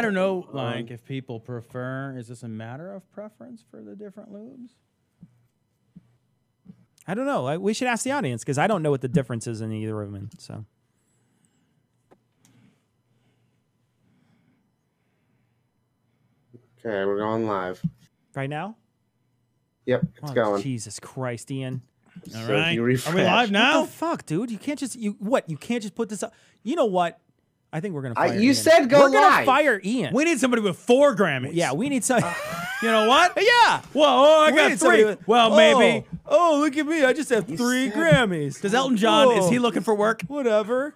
I don't know, like, if people prefer, is this a matter of preference for the different lubes? I don't know. We should ask the audience because I don't know what the difference is in either of them. So. Okay, we're going live. Right now? Yep, it's going. Jesus Christ, Ian. All So right. if you refresh, Are we live now? What the fuck, dude? You can't just you can't just put this up. You know what? I think we're gonna fire you Ian. said go We're gonna live. fire Ian. We need somebody with 4 Grammys. Yeah, we need some. You know what? Yeah. Well, I We got need somebody 3. with- Well, maybe. Oh, look at me! I just have 3 said- Grammys. Does Elton John, is Oh, he looking for work? whatever?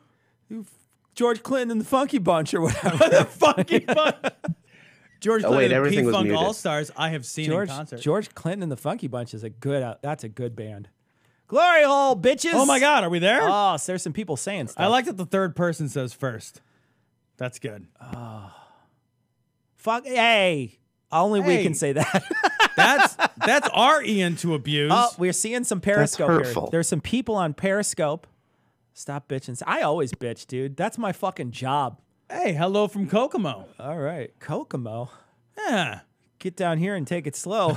George Clinton and the Funky Bunch or whatever. Funky Funk. George Oh, Clinton wait, and everything the was P-Funk muted. All-Stars I have seen in concert. George Clinton and the Funky Bunch is a good. That's a good band. Glory hole, bitches! Oh, my God. Are we there? Oh, so there's some people saying stuff. I like that the third person says first. That's good. Fuck. Hey, only we Hey. can say that. That's our Ian to abuse. Oh, we're seeing some Periscope here. hurtful. There's some people on Periscope. Stop bitching. I always bitch, dude. That's my fucking job. Hey, hello from Kokomo. All right. Kokomo. Yeah. Get down here and take it slow.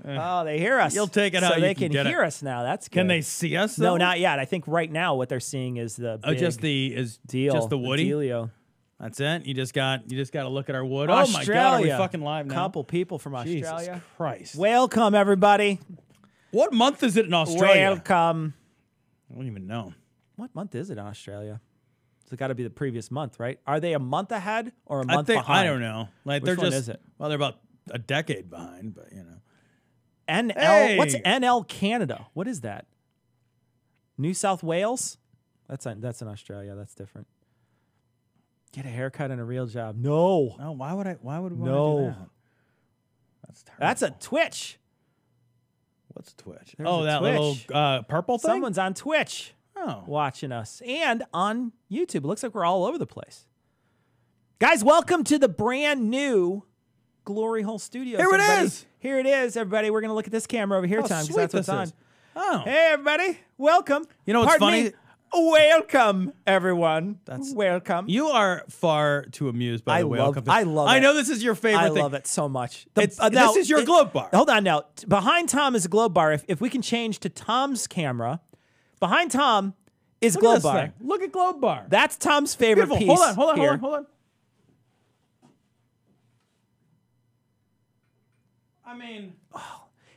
Oh, they hear us. You'll take it how so you they can can get it. hear us now. That's good. Can they see us, No, though? not yet. I think right now what they're seeing is the Oh, big just the deal. just the Woody. dealio. That's it. You just got to look at our wood. Oh my God, are we fucking live now? Couple people from Jesus Australia. Christ. Welcome, everybody. What month is it in Australia? Welcome. I don't even know. What month is it in Australia? It's got to be the previous month, right? Are they a month ahead or a I month think behind? I don't know. Like Which they're one just is it? well, they're about a decade behind, but you know. NL. Hey! What's NL Canada? What is that? New South Wales? That's in Australia. That's different. Get a haircut and a real job. No. No, why would we want to No. do that? That's terrible. That's a Twitch. What's Twitch? There's Oh, a that Twitch. little purple thing? Someone's on Twitch Oh. watching us and on YouTube. It looks like we're all over the place. Guys, welcome to the brand new Glory Hole Studios. Here it everybody. is. Here it is, everybody. We're going to look at this camera over here, How Tom, because sweet that's what's this on. is. Oh. Hey, everybody. Welcome. You know what's Pardon funny? me. Welcome, everyone. That's- welcome. You are far too amused by the whale company. I love I it. know this is your favorite I thing. love it so much. This is your globe bar. Hold on now. Behind Tom is a globe bar. If we can change to Tom's camera, behind Tom is Look at globe this bar. thing. Look at Globe Bar. That's Tom's favorite Beautiful. piece. Hold on. here. I mean,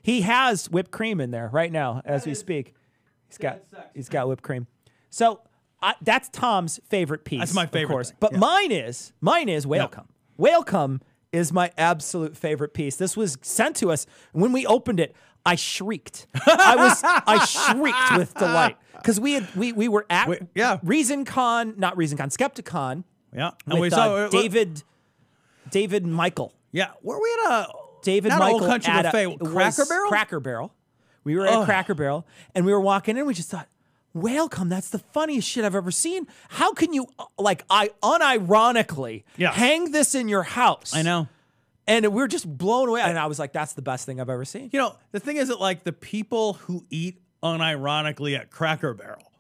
He has whipped cream in there right now as we speak. He's got whipped cream. So that's Tom's favorite piece. That's my favorite of course. thing. But Yeah. mine is Welcome. Welcome is my absolute favorite piece. This was sent to us. When we opened it, I shrieked. I shrieked with delight because we were at Skepticon. yeah. And With David Michael. Yeah. Were we at a David not Michael Old Country at Buffet? it was Cracker Barrel? Cracker Barrel. We were at Cracker Barrel, and we were walking in. And we just thought, "Welcome! That's the funniest shit I've ever seen. How can you unironically Yes. hang this in your house?" I know. And we were just blown away. And I was like, "That's the best thing I've ever seen." You know, the thing is that like the people who eat unironically at Cracker Barrel,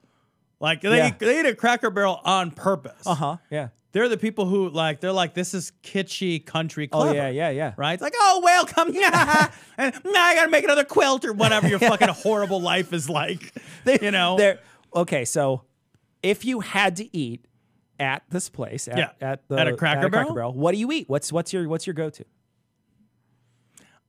like they eat at Cracker Barrel on purpose. Yeah. They're the people who they're like, this is kitschy country clever. Oh yeah. Right? It's like, oh, welcome. Yeah. And now I got to make another quilt or whatever your fucking horrible life is like. You know? Okay, so if you had to eat at this place, at a Cracker Barrel? what do you eat? What's your go-to?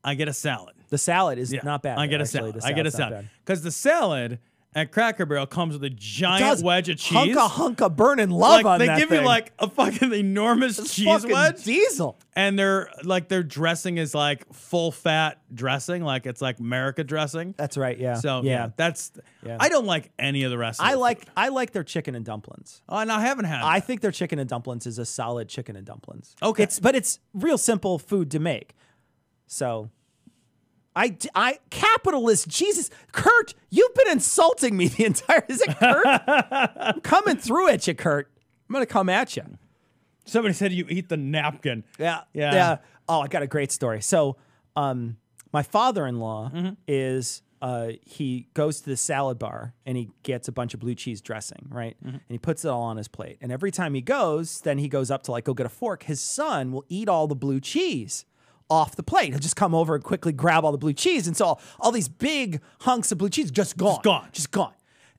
I get a salad. The salad is not bad. I get a actually. salad. The I get a salad's not salad. bad. Because the salad at Cracker Barrel comes with a giant wedge of cheese. Hunka burning love on they that give thing. you like a fucking enormous cheese fucking wedge. diesel. And their dressing is like full fat dressing, like it's like America dressing. That's right. Yeah. So yeah. yeah. I don't like any of the rest of I it. like their chicken and dumplings. Oh, and I haven't had I that. think their chicken and dumplings is a solid chicken and dumplings. Okay. But it's real simple food to make. So capitalist, Jesus. Kurt, you've been insulting me the entire, is it Kurt? I'm coming through at you, Kurt. I'm going to come at you. Somebody said you eat the napkin. Yeah. Oh, I got a great story. So, my father-in-law is he goes to the salad bar and he gets a bunch of blue cheese dressing, right? And he puts it all on his plate. And every time he goes, then he goes up to like go get a fork. His son will eat all the blue cheese off the plate. He'll just come over and quickly grab all the blue cheese. And so all these big hunks of blue cheese just gone. Just gone.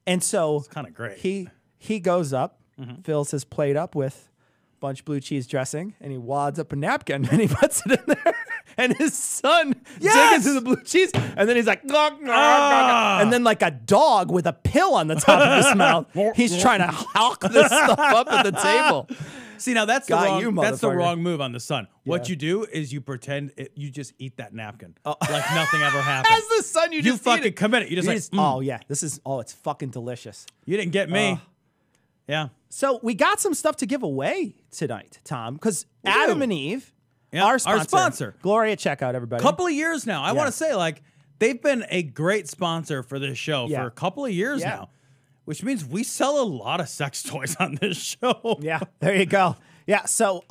And so It's kind of great. he goes up, fills his plate up with a bunch of blue cheese dressing, and he wads up a napkin and he puts it in there. And his son digs into the blue cheese, and then he's like, and then like a dog with a pill on the top of his mouth, he's trying to hawk this stuff up at the table. See, now that's Got the you, wrong. That's the motherfucker. wrong move on the son. What you do is you pretend you just eat that napkin like nothing ever happened. As the son, you just fucking eat it. commit it. You just like, oh yeah, it's fucking delicious. you didn't get me. Yeah. So we got some stuff to give away tonight, Tom, because Adam and Eve, Yeah, our our sponsor, sponsor. Gloria checkout, everybody. Couple of years now. I want to say, like, they've been a great sponsor for this show Yeah. for a couple of years Yeah. now, which means we sell a lot of sex toys on this show. Yeah, there you go. Yeah, so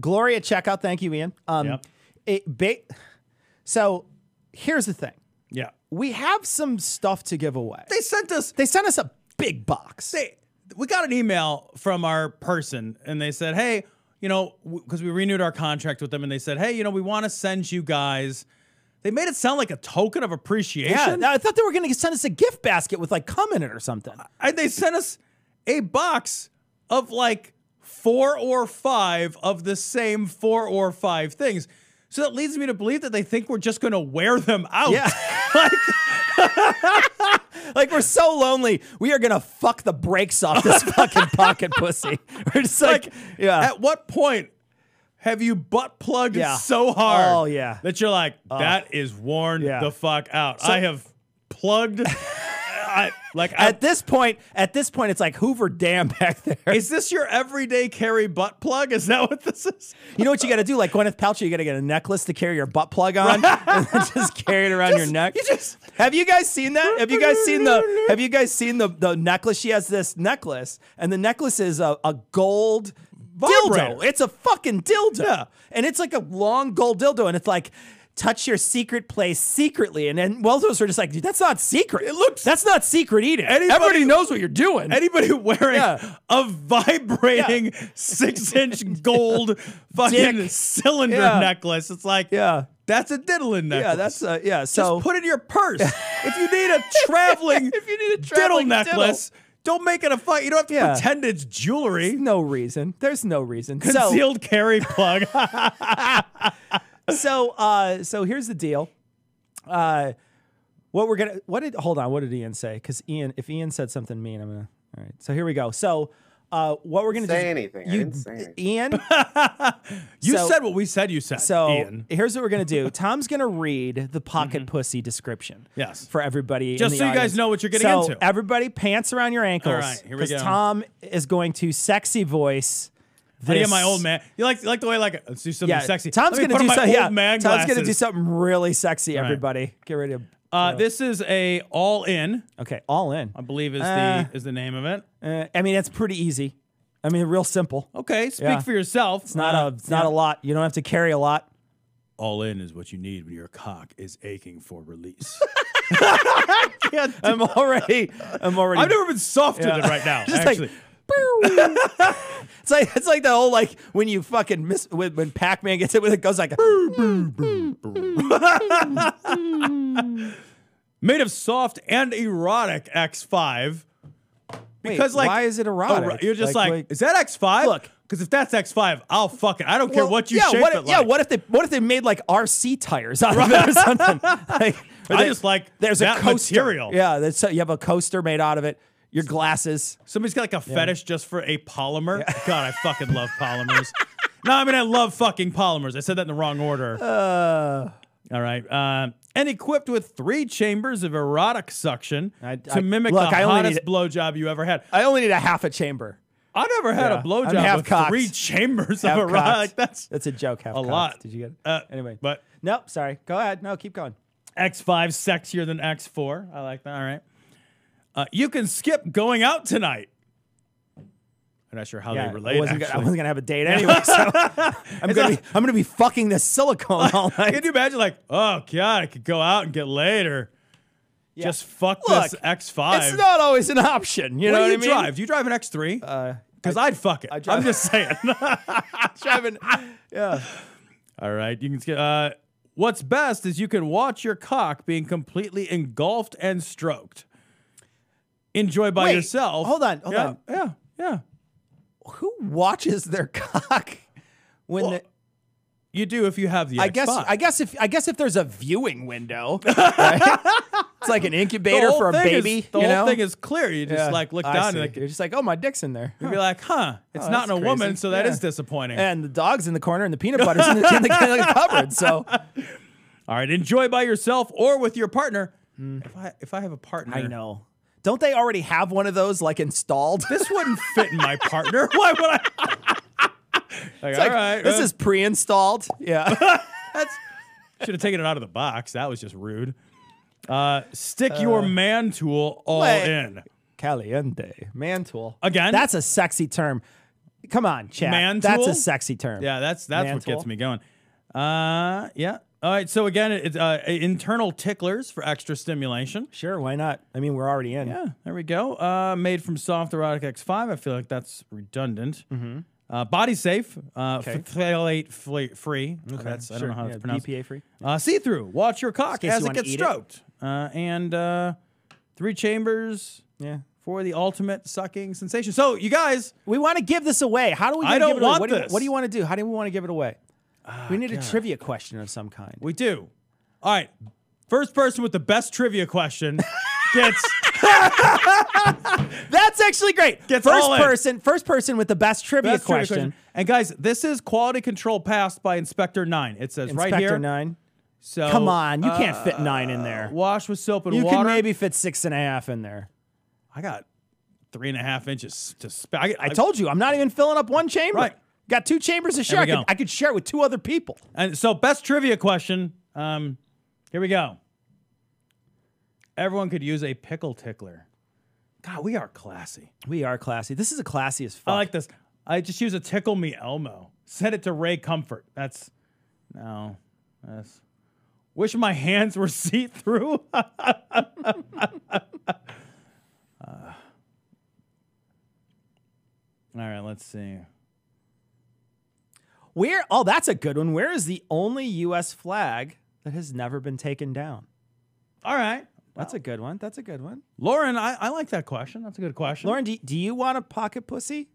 Gloria checkout, thank you, Ian. So here's the thing. Yeah. We have some stuff to give away. They sent us a big box. we got an email from our person and they said, hey, you know, because we renewed our contract with them and they said, hey, you know, we want to send you guys. They made it sound like a token of appreciation. Yeah, I thought they were going to send us a gift basket with like cum in it or something. They sent us a box of like 4 or 5 of the same 4 or 5 things. So that leads me to believe that they think we're just going to wear them out. Yeah. Like we're so lonely, we are gonna fuck the brakes off this fucking pocket pussy. We're just like At what point have you butt plugged so hard that you're like, that is worn the fuck out? I have plugged. At this point, it's like Hoover Dam back there. Is this your everyday carry butt plug? Is that what this is? You know what you got to do? Like Gwyneth Paltrow, you got to get a necklace to carry your butt plug on, and then just carry it around your neck. Have you guys seen that? Have you guys seen the necklace? She has this necklace, and the necklace is a gold vibrator. dildo. It's a fucking dildo, Yeah. and it's like a long gold dildo, and it's like, touch your secret place secretly. And then both of us were just like, dude, that's not secret. That's not secret eating. Everybody knows what you're doing. Anybody wearing a vibrating 6-inch gold fucking cylinder necklace, it's like, that's a diddling necklace. Yeah, so just put it in your purse. If you need a traveling, diddle necklace, don't make it a fight. You don't have to pretend it's jewelry. There's no reason. Concealed carry plug. So here's the deal. What did Ian say? Because if Ian said something mean, I'm gonna. All right. So here we go. So what we're gonna say anything. I didn't say anything. Ian, you said what we said. You said. So Ian. Here's what we're gonna do. Tom's gonna read the pocket pussy description. Yes. For everybody. Just in the so you audience. guys know what you're getting so into. Everybody, pants around your ankles. All right, here we go. Tom is going to sexy voice. I get my old man. You like the way let's do something sexy. Tom's gonna do something. Tom's gonna do glasses. something really sexy. Everybody, get ready to. This is a all in. Okay, all in. I believe is the name of it. I mean, it's pretty easy. I mean, real simple. Okay, speak for yourself. It's not a lot. You don't have to carry a lot. All in is what you need when your cock is aching for release. I'm already. I've never been softer than right now. Just actually. It's like the whole like when you fucking miss when Pac-Man gets hit with it goes like made of soft and erotic X5. Because why is it erotic? You're just like, is that X5? Look, because if that's X5, I'll fuck it. I don't care what you shape it like. Yeah, what if they made like RC tires out of it or something? There's that a coaster. material. Yeah, you have a coaster made out of it. Your glasses. Somebody's got like a fetish just for a polymer. Yeah. God, I fucking love polymers. No, I mean I love fucking polymers. I said that in the wrong order. All right. And equipped with 3 chambers of erotic suction to mimic the hottest blowjob you ever had. I only need a half a chamber. I never had a blowjob with cocked. 3 chambers of erotic. That's a joke. Half a lot. Did you get it? Anyway, but nope. Sorry. Go ahead. No, keep going. X5 sexier than X4. I like that. All right. You can skip going out tonight. I'm not sure how they relate. I wasn't gonna have a date anyway, so I'm gonna be fucking this silicone all night. Can you imagine, like, oh god, I could go out and get laid, or just fuck Look, this X5. It's not always an option. You know what I do you mean? drive? Do you drive an X3? Because I'd fuck it. I'm just saying. Driving. Yeah. All right. You can. What's best is you can watch your cock being completely engulfed and stroked. Enjoy by Wait, yourself. hold on. Yeah. Who watches their cock when? Well, you do if you have the X5. I guess if there's a viewing window, right? It's like an incubator for a baby. The whole thing is clear. You just look I down see. and like, you're just like, oh, my dick's in there. you'd be like, huh? It's not in a that's woman, crazy. so that Yeah. is disappointing. And the dog's in the corner, and the peanut butter's in the cupboard. So, all right, enjoy by yourself or with your partner. If I have a partner, I know. Don't they already have one of those like installed? this wouldn't fit in my partner. Why would I? Like, all right, This is pre-installed. Yeah. should have taken it out of the box. That was just rude. Stick your man tool all in. Caliente. Man tool. Again? That's a sexy term. Come on, chat. Man That's tool? a sexy term. Yeah, that's Man what gets tool. me going. Yeah. All right. So again, it's internal ticklers for extra stimulation. Sure, why not? I mean, we're already in. Yeah, there we go. Made from Soft Erotic X5. I feel like that's redundant. Body safe. Phthalate free. Okay, I don't know how it's pronounced. BPA free. See-through. Watch your cock case as you it wanna gets eat it. stroked. And 3 chambers. Yeah. For the ultimate sucking sensation. So, you guys, We want to give this away. How do we I give don't it away? want What do you- this. what do you want to do? How do we want to give it away? We need a trivia question of some kind. we do. All right. First person with the best trivia question gets That's actually great. Gets all in. First person with the best trivia best trivia question. And guys, this is quality control passed by Inspector 9. It says right Inspector here. 9. So Come on, you can't fit 9 in there. Wash with soap and You water. can maybe fit 6.5 in there. I got 3.5 inches to spare. I told you, I'm not even filling up one chamber. Right. Got 2 chambers to share. we go. I could share it with 2 other people. And so, best trivia question. Here we go. Everyone could use a pickle tickler. God, we are classy. We are classy. This is a classy as fuck. I like this. I just use a Tickle Me Elmo. Send it to Ray Comfort. That's wish my hands were see-through. All right, let's see. Oh, that's a good one. Where is the only U.S. flag that has never been taken down? All right. That's a good one. That's a good one. Lauren, I like that question. That's a good question. Lauren, do you want a pocket pussy?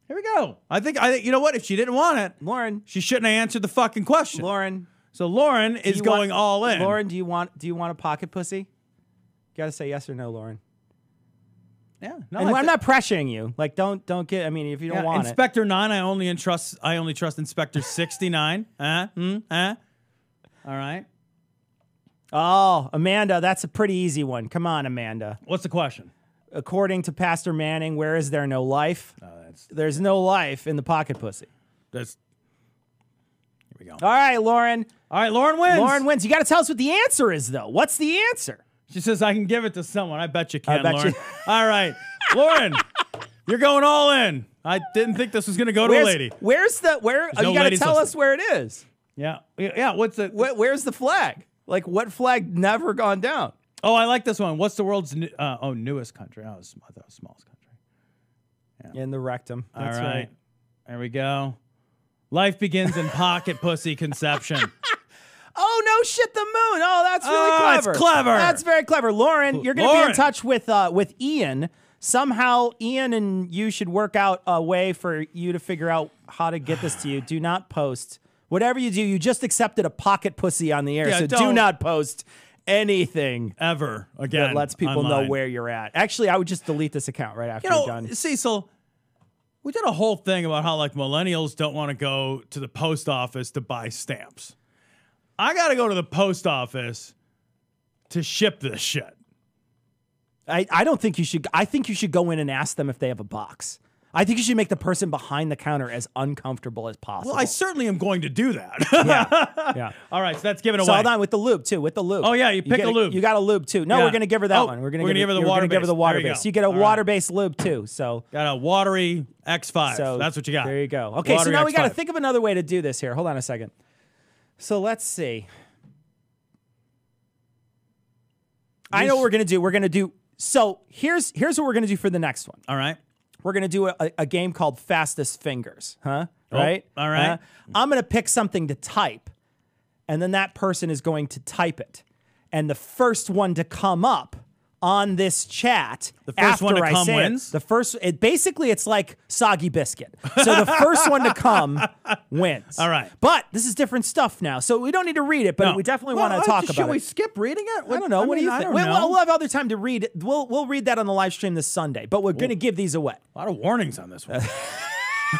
Here we go. I think you know what? If she didn't want it, Lauren. she shouldn't have answered the fucking question. Lauren. So Lauren is you going want- all in. Lauren, do you want a pocket pussy? You got to say yes or no, Lauren. Yeah. No, And I'm not pressuring you. Like, don't get. I mean, if you don't want Inspector 9, I only trust Inspector 69. All right. Oh, Amanda, that's a pretty easy one. Come on, Amanda. What's the question? According to Pastor Manning, where is there no life? There's no life in the pocket pussy. Here we go. All right, Lauren. All right, Lauren wins. Lauren wins. You got to tell us what the answer is, though. What's the answer? She says I can give it to someone. I bet you can, bet Lauren. you- All right. Lauren, you're going all in. I didn't think this was going to go to a lady. Where's no you got to ladies tell us listening. where it is. Yeah. Yeah. What's the? Where's the flag? Like, what flag never gone down? Oh, I like this one. What's the world's newest country? I thought it was smallest country. In the rectum. That's all right. right. There we go. Life begins in pocket pussy conception. Oh, no shit, the moon. Oh, that's really Oh, it's clever. clever. That's very clever. Lauren, you're going to be in Lauren. touch with Ian. Somehow, Ian and you should work out a way for you to figure out how to get this to you. Do not post. Whatever you do, you just accepted a pocket pussy on the air, Yeah, so do don't- not post anything Ever again. that lets people online. know where you're at. Actually, I would just delete this account right after You you're know, done. Cecil, we did a whole thing about how like millennials don't want to go to the post office to buy stamps. I got to go to the post office to ship this shit. I don't think you should. I think you should go in and ask them if they have a box. I think you should make the person behind the counter as uncomfortable as possible. Well, I certainly am going to do that. yeah. All right, so that's given away. So hold on with the lube too. With the lube. Oh, yeah, you pick get a lube. You got a lube too. No, Yeah. we're gonna give her that Oh, one. we're gonna give her the you're water gonna give her the base. water There you base. go. You get a All right. water-based lube too. So Got a watery X5. So That's what you got. There you go. Okay, so Watery now we got to X5. think of another way to do this here. Hold on a second. So let's see. I know what we're gonna do. We're gonna do. So here's what we're gonna do for the next one. All right. We're gonna do a game called Fastest Fingers, huh? Right? All right. I'm gonna pick something to type, and then that person is going to type it, and the first one to come up on this chat, The first one to after I come say wins? Basically, it's like soggy biscuit. So the first one to come wins. All right. But this is different stuff now, so we don't need to read it, but No. we definitely Well, want to talk should about we it. skip reading it? I don't know. What do you I think? don't know. We'll have other time to read it. We'll read that on the live stream this Sunday, but we're going to give these away. A lot of warnings on this one.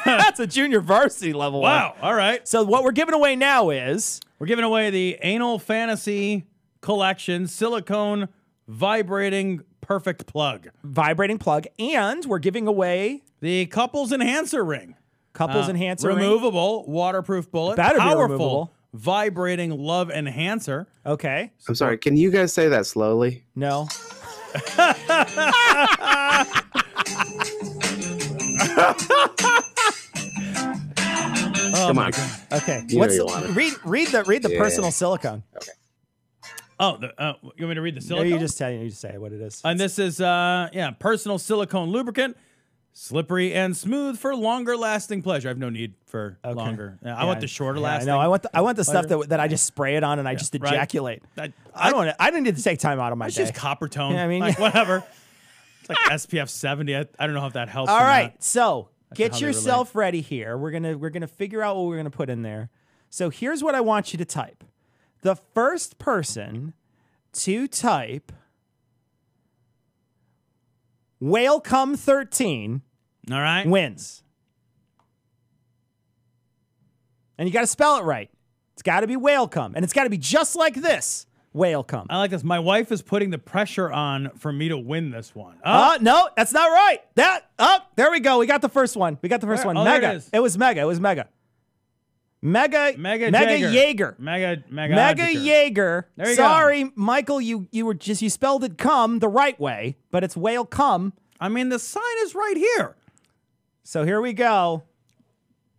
That's a junior varsity level one. Wow. All right. So what we're giving away now is We're giving away the Anal Fantasy Collection silicone vibrating perfect plug. vibrating plug, and we're giving away The Couples Enhancer Ring. couples enhancer ring. Removable, waterproof bullet. Better be powerful, removable. vibrating love enhancer. Okay. I'm sorry. Can you guys say that slowly? No. Come on. Okay. You know you want it. Read the Yeah. personal silicone. Oh, you want me to read the Or silicone? you just say what it is. And this is personal silicone lubricant, slippery and smooth for longer lasting pleasure. I have no need for longer. Yeah, I want the shorter lasting. I know. I want the stuff that I just spray it on and I just right. ejaculate. I I don't need to take time out of my It's day. just copper tone. Yeah, I mean, like, whatever. It's like SPF 70. I don't know if that helps. All or right, not. so how get they yourself ready here. We're gonna figure out what we're gonna put in there. So here's what I want you to type. The first person to type Whalecome 13 All right. wins. And you got to spell it right. It's got to be Whalecome, and it's got to be just like this. Whalecome. I like this. My wife is putting the pressure on for me to win this one. No, that's not right. There we go. We got the first one. Where? One. Oh, there Mega. it is. It was Mega. Mega Jagger. Jaeger. Mega Jaeger. There you Sorry, Michael, you spelled it come the right way, but it's whale come. I mean, the sign is right here. So here we go.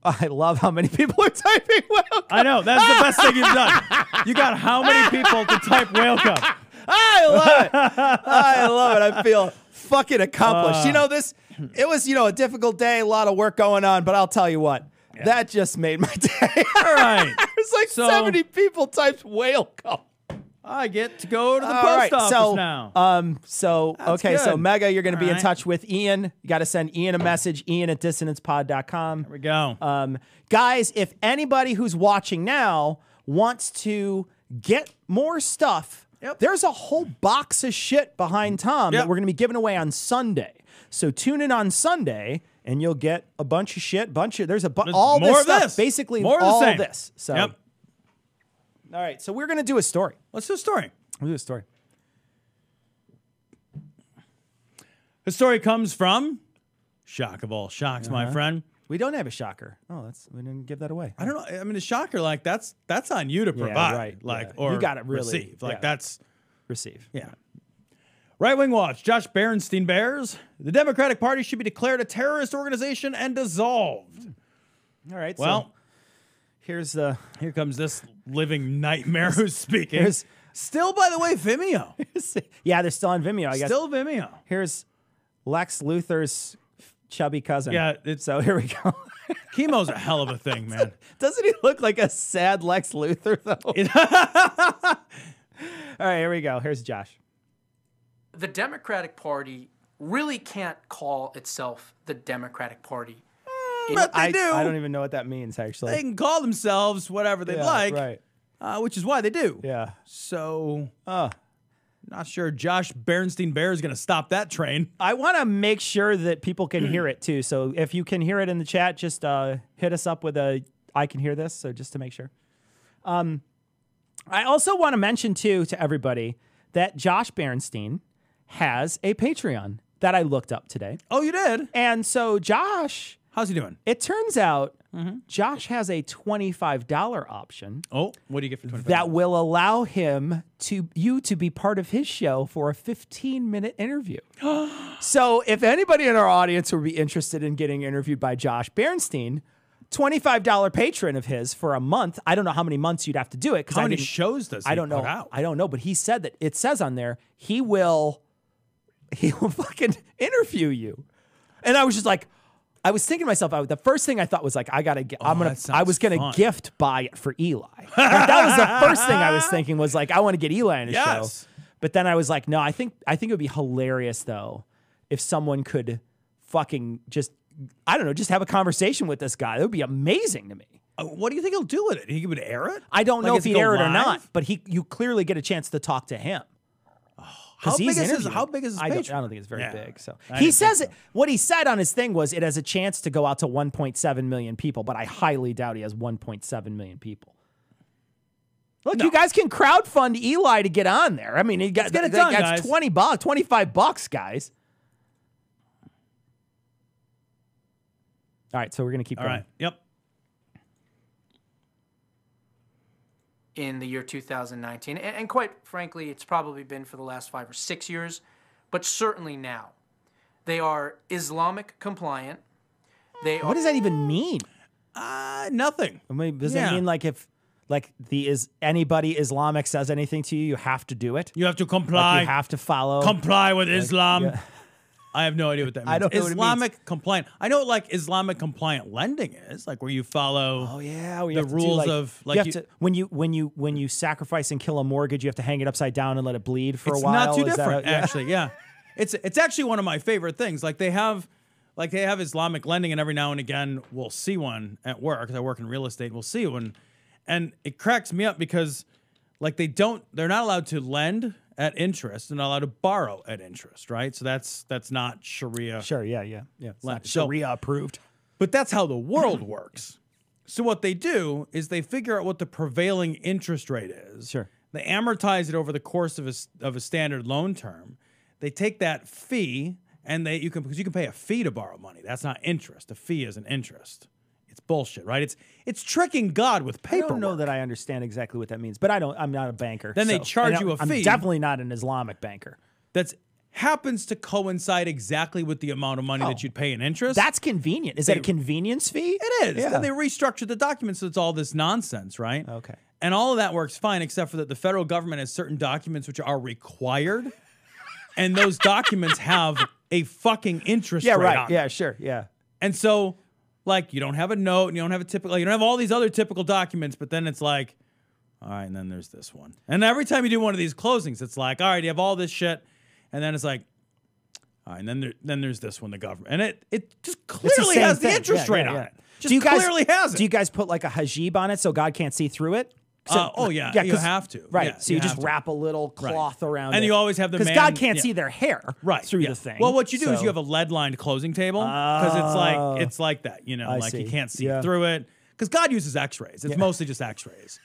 I love how many people are typing whale. I know. That's the best thing you've done. You got how many people to type whale cup? I love it. I love it. I feel fucking accomplished. It was, a difficult day, a lot of work going on, but I'll tell you what, that just made my day. All right. It's like 70 people typed whale cup. I get to go to the All post right, office so, now. So good. Mega, you're going to be All in right. touch with Ian. You got to send Ian a message, ian@dissonancepod.com. Here we go. Guys, if anybody who's watching now wants to get more stuff, there's a whole box of shit behind Tom that we're going to be giving away on Sunday. So tune in on Sunday and you'll get a bunch of shit, there's all more this of stuff, this. basically More of the all same. this. So, Yep. all right, so we're going to do a story. Let's do a story. We'll do a story. The story comes from shock of all shocks, my friend. We don't have a shocker. We didn't give that away. I don't know. I mean, a shocker like that's on you to provide, right, like yeah. or You gotta really- receive. Like yeah. that's Receive. yeah. Right Wing Watch. Josh Berenstein Bears. The Democratic Party should be declared a terrorist organization and dissolved. All right. Well, so here comes this living nightmare who's speaking. here's- Still, by the way, Vimeo. yeah, they're still on Vimeo. I guess. Still Vimeo. Here's Lex Luthor's chubby cousin. Yeah, So here we go. Chemo's a hell of a thing, man. Doesn't he look like a sad Lex Luthor though? All right, here we go. Here's Josh. The Democratic Party really can't call itself the Democratic Party. But they do. I don't even know what that means actually. They can call themselves whatever they Yeah, like, right? which is why they do. Yeah. So, not sure Josh Berenstein Bear is going to stop that train. I want to make sure that people can hear it too. So if you can hear it in the chat, just hit us up with I can hear this. So just to make sure. I also want to mention too to everybody that Josh Berenstein has a Patreon that I looked up today. Oh, you did? And so Josh, How's he doing? it turns out Josh has a $25 option Oh, what do you get for 25? that will allow you to be part of his show for a 15-minute interview. So if anybody in our audience would be interested in getting interviewed by Josh Berenstein, $25 patron of his for a month. I don't know how many months you'd have to do it. How many shows does he I don't know. put out? I don't know, but he said that it says on there he will fucking interview you. And I was just like, I was thinking to myself, the first thing I thought was like, I was gonna gift buy it for Eli. Like, that was the first thing I was thinking was like, I want to get Eli on a show. But then I was like, no, I think it would be hilarious though if someone could fucking just, I don't know, just have a conversation with this guy. That would be amazing to me. What do you think he'll do with it? He would air it? I don't know if he'd air it or live? not, but you clearly get a chance to talk to him. How big, he's is how big is his I Patreon? don't think it's very big. So I he didn't says think it. What he said on his thing was it has a chance to go out to 1.7 million people, but I highly doubt he has 1.7 million people. Look, you guys can crowdfund Eli to get on there. I mean, he got get it done, that's guys. $20, $25, guys. All right, so we're gonna keep All going. right. Yep. in the year 2019. And quite frankly, it's probably been for the last 5 or 6 years, but certainly now. They are Islamic compliant. What does that even mean? Nothing. I mean, does it mean like if anybody Islamic says anything to you, you have to do it? You have to comply. Like you have to follow. Comply with Islam. yeah. I have no idea what that means. I don't know what it Islamic compliant. I know what like Islamic compliant lending is, like where you follow the rules of like you have to, when you sacrifice and kill a mortgage, you have to hang it upside down and let it bleed for a while. It's not too Is that different, actually. Yeah, it's actually one of my favorite things. They have Islamic lending, and every now and again we'll see one at work. 'Cause I work in real estate. We'll see one, and it cracks me up because like they're not allowed to lend at interest and not allowed to borrow at interest, right? So that's not Sharia. Sure, yeah. It's not So- Sharia approved. But that's how the world works. So what they do is they figure out what the prevailing interest rate is. Sure. They amortize it over the course of a standard loan term. They take that fee and because you can pay a fee to borrow money. That's not interest. A fee is an interest. It's bullshit, right? It's tricking God with paperwork. I don't know that I understand exactly what that means, but I'm not a banker. Then they charge you a I'm fee. definitely not an Islamic banker. That happens to coincide exactly with the amount of money that you'd pay in interest. That's convenient. Is that a convenience fee? It is. Yeah. Then they restructured the documents so it's all this nonsense, right? Okay. And all of that works fine, except for that the federal government has certain documents which are required, and those documents have a fucking interest rate on them. Yeah, sure. Yeah. And so, like, you don't have a note, and you don't have all these other typical documents, but then it's like, all right, and then there's this one. And every time you do one of these closings, it's like, all right, you have all this shit, and then it's like, all right, and then there's this one, the government. And it just clearly has the interest rate on it. Just clearly has it. Do you guys put like a hijab on it so God can't see through it? So, you 'cause- have to. Right. Yeah, so you just have to. wrap a little cloth around it. And you always have the because man- God can't yeah. see their hair through Yeah. the thing. Well, what you do is So- you have a lead-lined closing table because it's like that, you know, I like see. you can't see Yeah. through it because God uses X-rays. It's mostly just X-rays.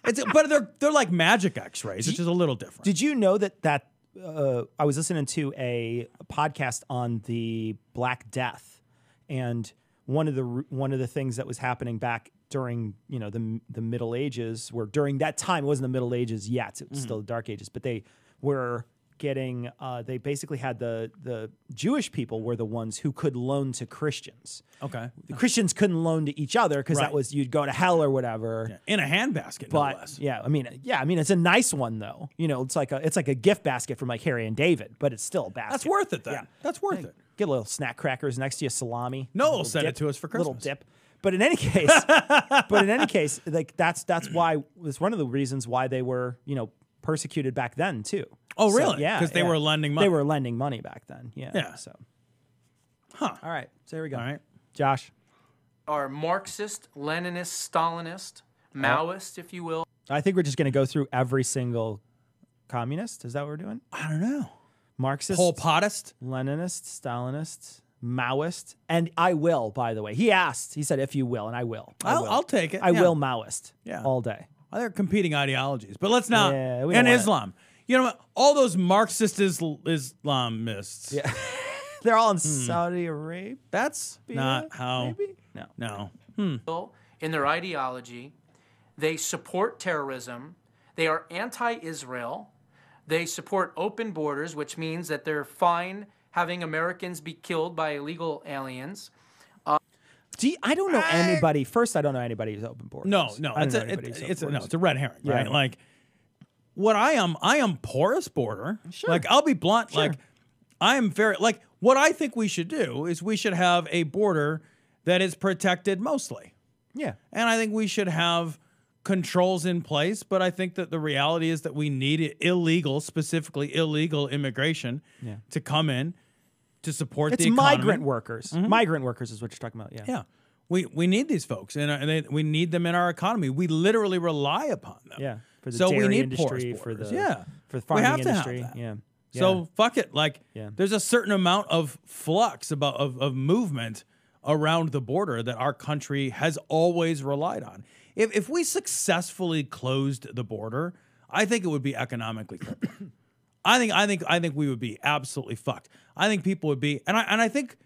But they're like magic X-rays, which is a little different. Did you know that I was listening to a podcast on the Black Death, and one of the things that was happening back during the Middle Ages, where during that time it wasn't the Middle Ages yet, it was still the Dark Ages, but they were getting they basically had the Jewish people were the ones who could loan to Christians. Okay. The Christians couldn't loan to each other because Right. that was you'd go to hell or whatever. Yeah. In a handbasket, no But less. I mean, it's a nice one though. It's like a gift basket from like Harry and David, but it's still a basket. That's worth it then. Yeah. That's worth it. Get a little snack crackers next to you, salami. Noah little sent it dip, to us for Little Christmas. dip. But in any case, like that's why it's one of the reasons why they were persecuted back then too. Oh, So, really? yeah, 'Cause they were lending money. They were lending money back then. Yeah. Yeah. So. Huh. All right. So here we go. All right. Josh. Are Marxist, Leninist, Stalinist, Maoist, if you will. I think we're just going to go through every single communist. Is that what we're doing? I don't know. Marxist, Pol Potist? Leninist, Stalinist, Maoist, and I will, by the way. He asked, he said, if you will, and I will. I'll take it. I yeah. will Maoist Yeah. all day. Well, they're competing ideologies, but let's not. Yeah, we and don't want it. Islam. You know what? All those Marxist Islamists. Yeah. They're all in Saudi Arabia. That's not how. Maybe? No. No. In their ideology, they support terrorism, they are anti-Israel, they support open borders, which means that they're fine having Americans be killed by illegal aliens. I don't know anybody. First, I don't know anybody who's open borders. No, I don't it's know a, anybody who's it's, open no, borders. it's a red herring, right? Yeah. Like, what I am porous border. Sure. Like, I'll be blunt. Sure. Like, I am very, like, what I think we should do is we should have a border that is protected mostly. Yeah. And I think we should have controls in place, but I think that the reality is that we need illegal, specifically illegal immigration to come in to support It's the economy. migrant workers. Migrant workers is what you're talking about. Yeah. Yeah. We need these folks, and we need them in our economy. We literally rely upon them. Yeah. For the so dairy we need industry, porous for borders. the for the we farming have industry. to have that. Yeah. So fuck it. Like, Yeah. there's a certain amount of flux of movement around the border that our country has always relied on. If we successfully closed the border, I think it would be economically crippled. I think we would be absolutely fucked. I think people would be, and I think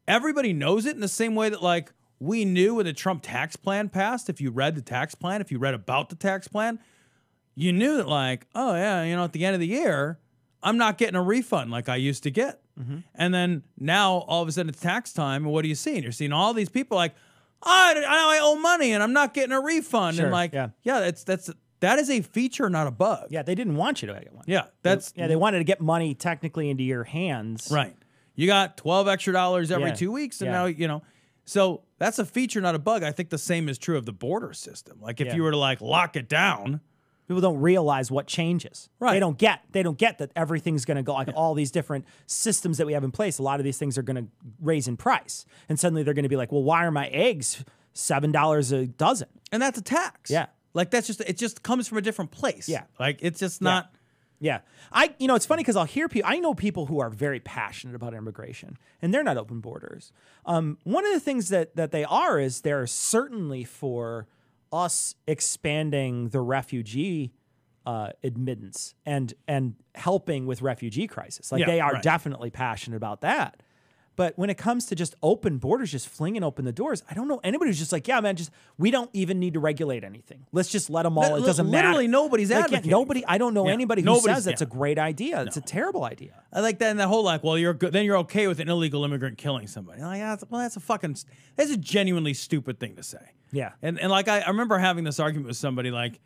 everybody knows it in the same way that, like, we knew when the Trump tax plan passed. If you read the tax plan, if you read about the tax plan, you knew that, like, oh yeah, at the end of the year, I'm not getting a refund like I used to get. And then now all of a sudden it's tax time, and what are you seeing? You're seeing all these people like, I owe money and I'm not getting a refund. Sure, And like, yeah. that is a feature, not a bug. Yeah. They didn't want you to get one. Yeah, that's They wanted to get money technically into your hands. right. You got $12 extra every Yeah. 2 weeks, and Yeah. now so that's a feature, not a bug. I think the same is true of the border system. Like, if Yeah. you were to, like, lock it down, People don't realize what changes. Right. They don't get that everything's going to go, like all these different systems that we have in place. A lot of these things are going to raise in price. And suddenly they're going to be like, well, why are my eggs $7 a dozen? and that's a tax. Yeah. Like, it just comes from a different place. Yeah. Like, it's just not. Yeah. It's funny because I'll hear people, I know people who are very passionate about immigration and they're not open borders. One of the things that they are is they're certainly for us expanding the refugee admittance and helping with refugee crisis. Like, Yeah, they are right. definitely passionate about that. But when it comes to just open borders, just flinging open the doors, I don't know anybody who's just like, yeah, man, we don't even need to regulate anything. Let's just let them all. It doesn't matter. Literally nobody's Like, yeah, advocating. nobody. I don't know Yeah, anybody who nobody's- says it's a yeah. great idea. It's a terrible idea. I like that, and that whole, like, well, you're good, then you're okay with an illegal immigrant killing somebody. Like, that's a genuinely stupid thing to say. Yeah. And like, I remember having this argument with somebody. Like,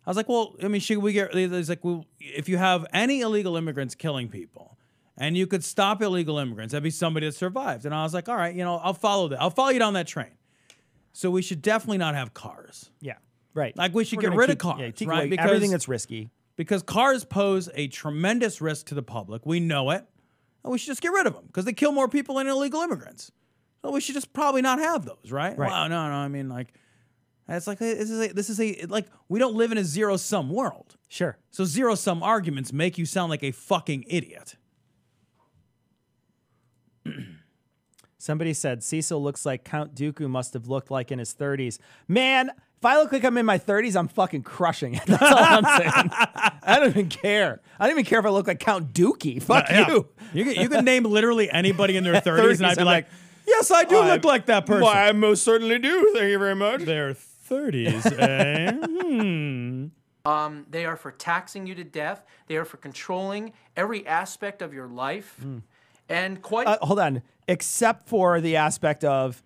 I was like, well, I mean, should we get? He's like, well, if you have any illegal immigrants killing people, and you could stop illegal immigrants, that'd be somebody that survived. And I was like, all right, I'll follow that. I'll follow you down that train. So we should definitely not have cars. Yeah. Right. Like, we should We're get gonna rid of keep- cars, yeah, take right? away Because everything that's risky. because cars pose a tremendous risk to the public. We know it. And we should just get rid of them because they kill more people than illegal immigrants. So we should just probably not have those, right? Right. Wow, no. I mean, like, it's like, this is a like, we don't live in a zero-sum world. Sure. So zero-sum arguments make you sound like a fucking idiot. Somebody said Cecil looks like Count Dooku must have looked like in his 30s. Man, if I look like I'm in my 30s, I'm fucking crushing it. That's all I'm saying. I don't even care. I don't even care if I look like Count Dookie. Fuck Yeah. you. You can name literally anybody in their 30s, and I'd be I'm like, yes, I do look like that person. I most certainly do. Thank you very much. Their 30s, eh? They are for taxing you to death. They are for controlling every aspect of your life. And quite Hold on. Except for the aspect of,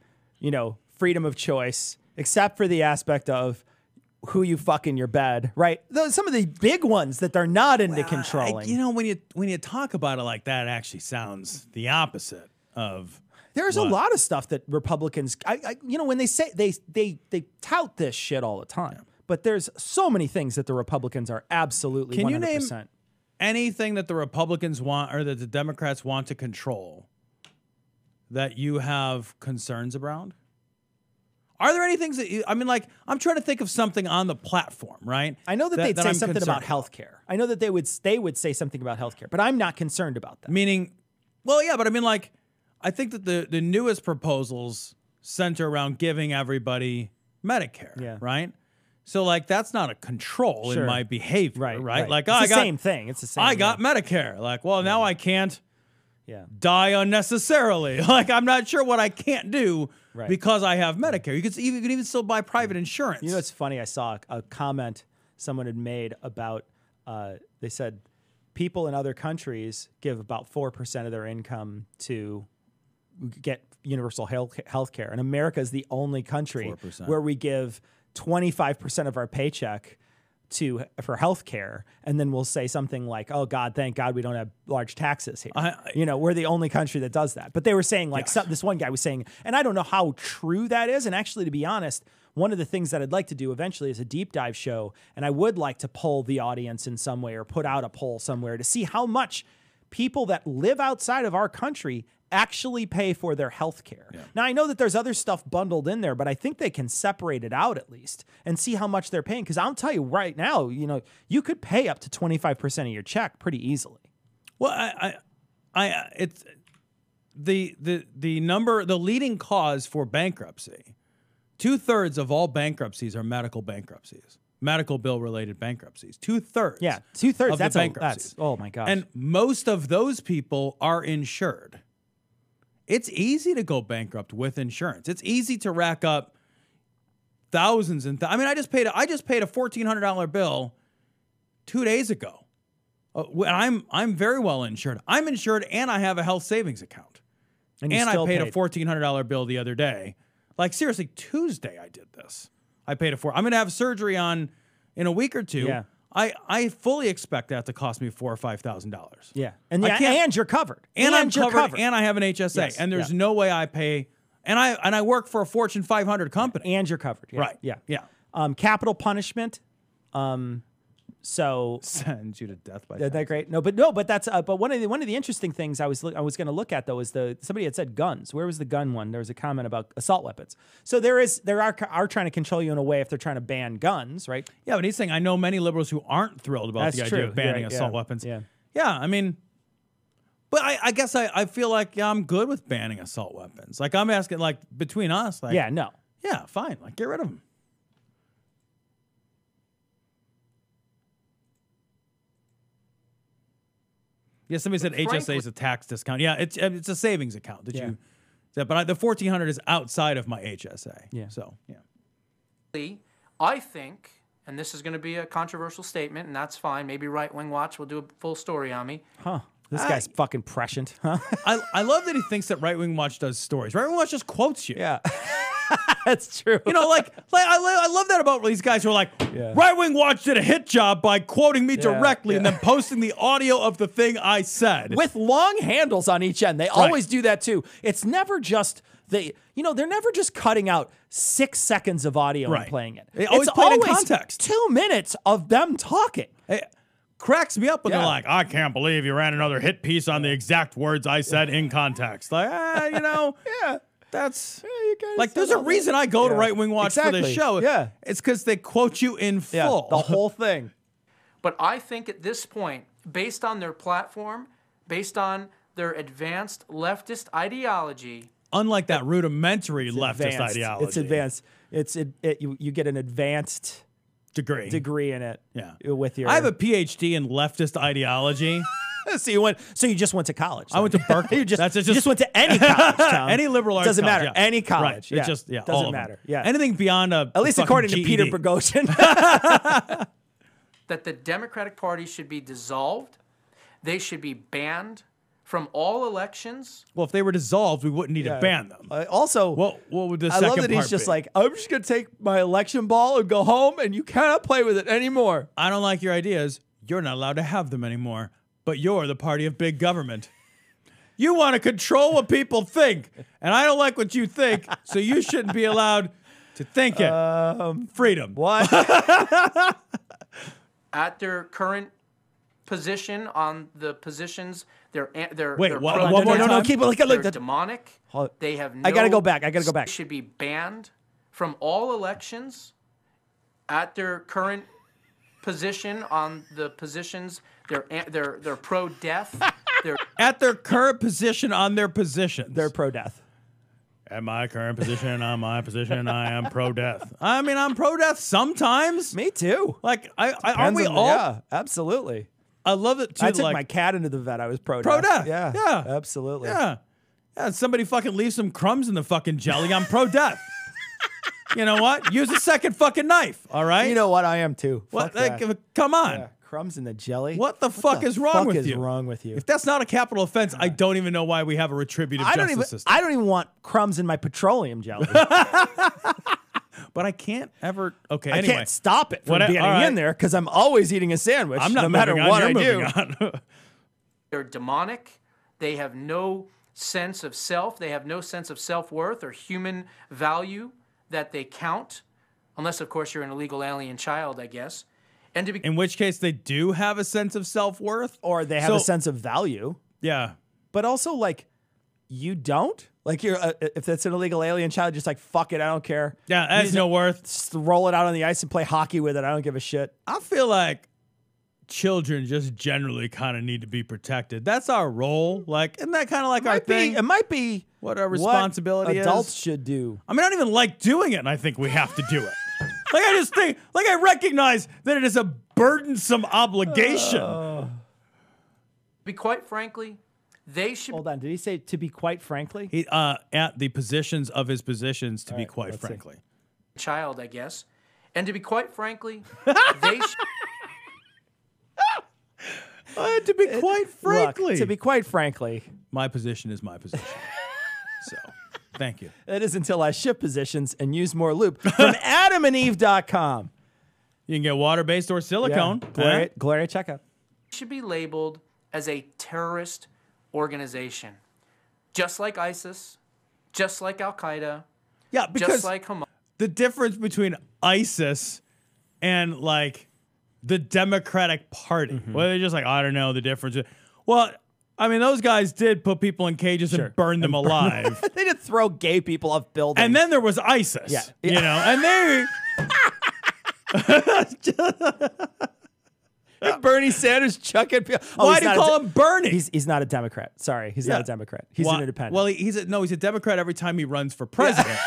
freedom of choice, except for the aspect of who you fuck in your bed, right? Those some of the big ones that they're not into controlling. When you talk about it like that, it actually sounds the opposite of. There's a what? lot of stuff that Republicans, when they say they tout this shit all the time, but there's so many things that the Republicans are absolutely 100%. Can you name anything that the Republicans want or that the Democrats want to control that you have concerns around? Are there any things that I'm trying to think of something on the platform, right? I know that they'd say I'm something about concerned healthcare. I know that they would say something about healthcare, but I'm not concerned about that. Meaning, well, yeah, but I think that the newest proposals center around giving everybody Medicare, Yeah. right? So, like, that's not a control Sure. in my behavior, right? Like, it's I the same thing. It's the same. I got Medicare. Like, well, now I can't yeah. die unnecessarily. Like, I'm not sure what I can't do Right. because I have Medicare. You can even still buy private insurance. You know, it's funny. I saw a comment someone had made about. They said people in other countries give about 4% of their income to get universal health care. And America is the only country 4%. where we give 25% of our paycheck for health care, and then we'll say something like, oh God, thank God we don't have large taxes here. We're the only country that does that. But they were saying like this one guy was saying, and I don't know how true that is. And actually, to be honest, one of the things that I'd like to do eventually is a deep dive show, and I would like to poll the audience in some way or put out a poll somewhere to see how much people that live outside of our country actually pay for their health care. Yeah. Now, I know that there's other stuff bundled in there, but I think they can separate it out at least and see how much they're paying. Because I'll tell you right now, you could pay up to 25% of your check pretty easily. Well, it's the leading cause for bankruptcy. 2/3 of all bankruptcies are medical bankruptcies, medical bill related bankruptcies. 2/3. Yeah, 2/3. That's bankruptcies. Oh my gosh. And most of those people are insured. It's easy to go bankrupt with insurance. It's easy to rack up thousands and I just paid a $1,400 bill 2 days ago. I'm very well insured. I'm insured and I have a health savings account. And I paid a $1,400 bill the other day. Like seriously, Tuesday I did this. I'm going to have surgery in a week or two. Yeah. I fully expect that to cost me $4,000 or $5,000. Yeah, and you're covered, and I'm covered, and I have an HSA, yes. and there's no way I pay, and I work for a Fortune 500 company, and you're covered. Yeah. Right? Yeah. Capital punishment. So sends you to death by. Isn't that great? But that's but one of the interesting things I was going to look at though is somebody had said guns. Where was the gun one? There was a comment about assault weapons. So there are trying to control you in a way if they're trying to ban guns, right? Yeah, but he's saying I know many liberals who aren't thrilled about the idea of banning assault weapons. Yeah, I mean, but I guess I feel like I'm good with banning assault weapons. Like I'm asking, like between us, like fine, like get rid of them. Yeah, somebody said HSA is a tax discount. Yeah, it's a savings account that you. But the $1,400 is outside of my HSA. Yeah. So I think, and this is going to be a controversial statement, and that's fine. Maybe Right Wing Watch will do a full story on me. Huh? This guy's fucking prescient. Huh? I love that he thinks that Right Wing Watch does stories. Right Wing Watch just quotes you. Yeah. That's true. I love that about these guys who are like, Right Wing Watch did a hit job by quoting me directly and then posting the audio of the thing I said. With long handles on each end. They always do that too. It's never just, they're never just cutting out 6 seconds of audio and playing it. They always play it in context. 2 minutes of them talking. It cracks me up when they're like, I can't believe you ran another hit piece on the exact words I said in context. Like, that's like there's a reason I go to Right Wing Watch for this show. Yeah. It's because they quote you in full. The whole thing. But I think at this point, based on their platform, based on their advanced leftist ideology, unlike that rudimentary leftist ideology, it's advanced. You get an advanced degree in it. Yeah. With your. I have a PhD in leftist ideology. So you just went to college. I went to Berkeley. you just went to any college. Tom. Any liberal arts doesn't college, matter. Any college. Right. It just doesn't matter. Yeah. Anything beyond at least according to Peter Boghossian. that the Democratic Party should be dissolved. They should be banned from all elections. Well, if they were dissolved, we wouldn't need to ban them. Also, what would the second part be? I love that he's just like, I'm just going to take my election ball and go home, and you cannot play with it anymore. I don't like your ideas. You're not allowed to have them anymore. But you're the party of big government. You want to control what people think, and I don't like what you think, so you shouldn't be allowed to think it. Freedom. What? At their current position on the positions, they're wait. No. Keep it. They're demonic. They have. I gotta go back. Should be banned from all elections. At their current position on the positions. They're pro-death. They're at their current position on their positions. They're pro-death. At my current position on my position, I am pro-death. I mean, I'm pro-death sometimes. Me too. Like, aren't we all? Yeah, absolutely. I love it too. I took my cat into the vet. I was pro-death. Pro-death. Yeah, absolutely. Yeah. Somebody fucking leaves some crumbs in the fucking jelly. I'm pro-death. You know what? Use a second fucking knife. All right. You know what? I am too. What? Come on. Yeah. Crumbs in the jelly. What the fuck is wrong with you? Wrong with you? If that's not a capital offense, I don't even know why we have a retributive justice system. I don't even want crumbs in my petroleum jelly. But I can't ever. Okay, I anyway. can't stop it from What- getting all right. in there because I'm always eating a sandwich. I'm not no matter moving on, what I you're do. moving on. They're demonic. They have no sense of self. They have no sense of self-worth or human value that they count, unless, of course, you're an illegal alien child, I guess. And to be In which case, they do have a sense of self-worth. Or they have So- a sense of value. Yeah. But also, like, you don't? Like, you're if it's an illegal alien child, just like, fuck it, I don't care. Yeah, that's Just no worth. Just roll it out on the ice and play hockey with it. I don't give a shit. I feel like children just generally kind of need to be protected. That's our role. Like, isn't that kind of like our thing? It might be What our responsibility is. adults should do. I mean, I don't even like doing it, and I think we have to do it. Like, I just think, like, I recognize that it is a burdensome obligation. quite frankly, they should Hold on. Did he say to be quite frankly? He, at the positions of his positions, to be right, quite let's see. frankly. be a child, I guess. And to be quite frankly, they should To be quite frankly. Look, to be quite frankly, My position is my position. So, thank you. it is until I shift positions and use more lube. From adamandeve.com. You can get water-based or silicone. Yeah. Gloria, checkout. should be labeled as a terrorist organization, just like ISIS, just like Al Qaeda, Yeah, because just like Hamas. the difference between ISIS and like the Democratic Party, where they're just like, I don't know the difference. Well, I mean, those guys did put people in cages and burn them alive. They did throw gay people off buildings. And then there was ISIS. Yeah. You know, and they Bernie Sanders chucking people. why do you call him Bernie? He's not a Democrat. Sorry, he's not a Democrat. He's an independent. Well, he's a Democrat every time he runs for president.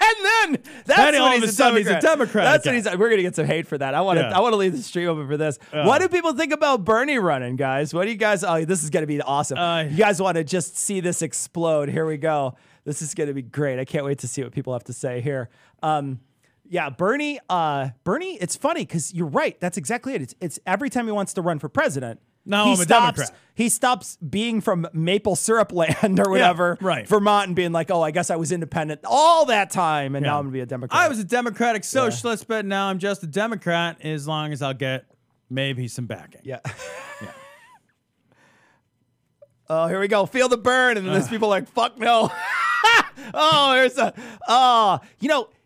and then that's Then when all of he's a sudden he's a Democrat That's again. when he's. We're gonna get some hate for that. I want to. Yeah. I want to leave the stream open for this. What do people think about Bernie running, guys? What do you guys? Oh, this is gonna be awesome. You guys want to just see this explode? Here we go. This is gonna be great. I can't wait to see what people have to say here. Yeah, Bernie. Bernie. It's funny because you're right. That's exactly it. It's every time he wants to run for president. Now he I'm a Democrat. He stops being from maple syrup land or whatever, right. Vermont, and being like, oh, I guess I was independent all that time, and now I'm gonna be a Democrat. I was a Democratic socialist, but now I'm just a Democrat as long as I'll get maybe some backing. Yeah. Oh, here we go. Feel the burn. And then there's people like, fuck no. Oh,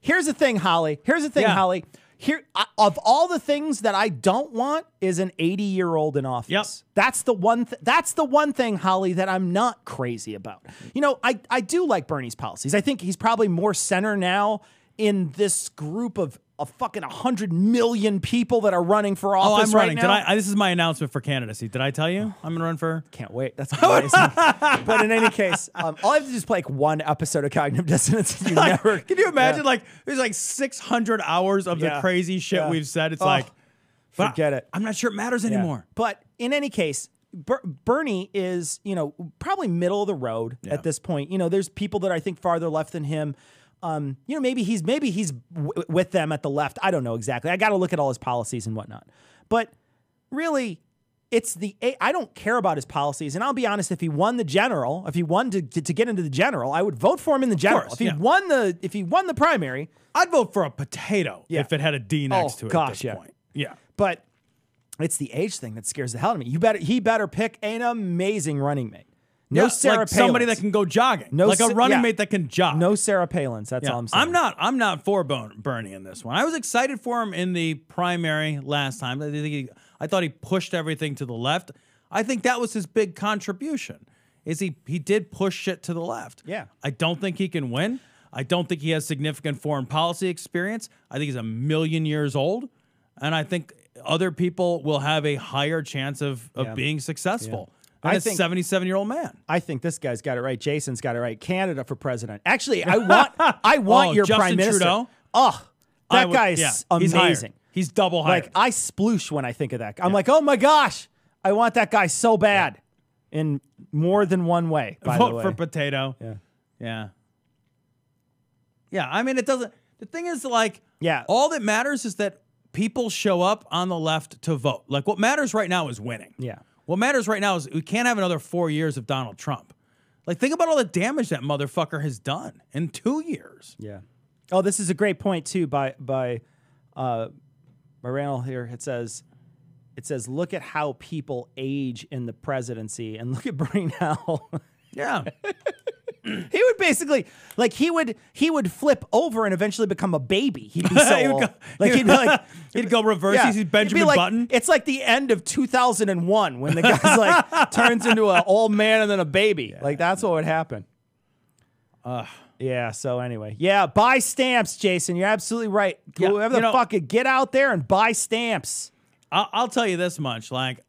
here's the thing, Holly. Here's the thing, Yeah. Holly. Of all the things that I don't want is an 80-year-old in office. Yep. That's the one. That's the one thing, Holly, that I'm not crazy about. You know, I do like Bernie's policies. I think he's probably more center now in this group of fucking 100 million people that are running for Oh, office I'm running. right now. Did I? This is my announcement for candidacy. Did I tell you I'm gonna run for? Can't wait. That's amazing. But in any case, all I have to do is play like one episode of Cognitive Dissonance. And you never. Can you imagine? Yeah. Like, there's like 600 hours of the Yeah. crazy shit Yeah. we've said. It's Oh, like, but forget it. I'm not sure it matters Yeah. anymore. But in any case, Bernie is, probably middle of the road at this point. There's people that I think farther left than him. Maybe he's with them at the left. I don't know exactly. I got to look at all his policies and whatnot. But really, I don't care about his policies. And I'll be honest, if he won the general, if he won to get into the general, I would vote for him in the general. course, if he yeah. won the primary, I'd vote for a potato Yeah. if it had a D next to it gosh, at this yeah. point. Yeah. but it's the age thing that scares the hell out of me. He better pick an amazing running mate. No Yeah, Sarah like somebody Palins. that can go jogging. No like a Sa- running yeah. mate that can jog. No Sarah Palins. That's Yeah. all I'm saying. I'm not for Bernie in this one. I was excited for him in the primary last time. I thought he pushed everything to the left. I think that was his big contribution. He did push shit to the left. Yeah. I don't think he can win. I don't think he has significant foreign policy experience. I think he's a million years old, and I think other people will have a higher chance of being successful. I I think- think 77-year-old man. I think this guy's got it right. Jason's got it right. Canada for president. Actually, I want Oh, your Justin prime minister. Trudeau? Oh, I that would- guy's yeah, he's higher. amazing. He's double higher. Like, I sploosh when I think of that. I'm like, oh my gosh, I want that guy so bad in more than one way, by the Vote way. for potato. Yeah. Yeah. Yeah. I mean, it doesn't. The thing is, like, Yeah. all that matters is that people show up on the left to vote. Like, what matters right now is winning. Yeah. What matters right now is we can't have another 4 years of Donald Trump. Like, think about all the damage that motherfucker has done in 2 years. Yeah. Oh, this is a great point too by Randall here. It says, look at how people age in the presidency, and look at Bernie now. Yeah. He would basically he would flip over and eventually become a baby. He'd be so old. He'd go reverse. Yeah. He's Benjamin It'd be like, Button. It's like the end of 2001 when the guy's like turns into an old man and then a baby. Yeah. Like that's what would happen. Yeah. So anyway, yeah, buy stamps, Jason. You're absolutely right. Yeah, Whoever the fuck it, get out there and buy stamps. I'll tell you this much: like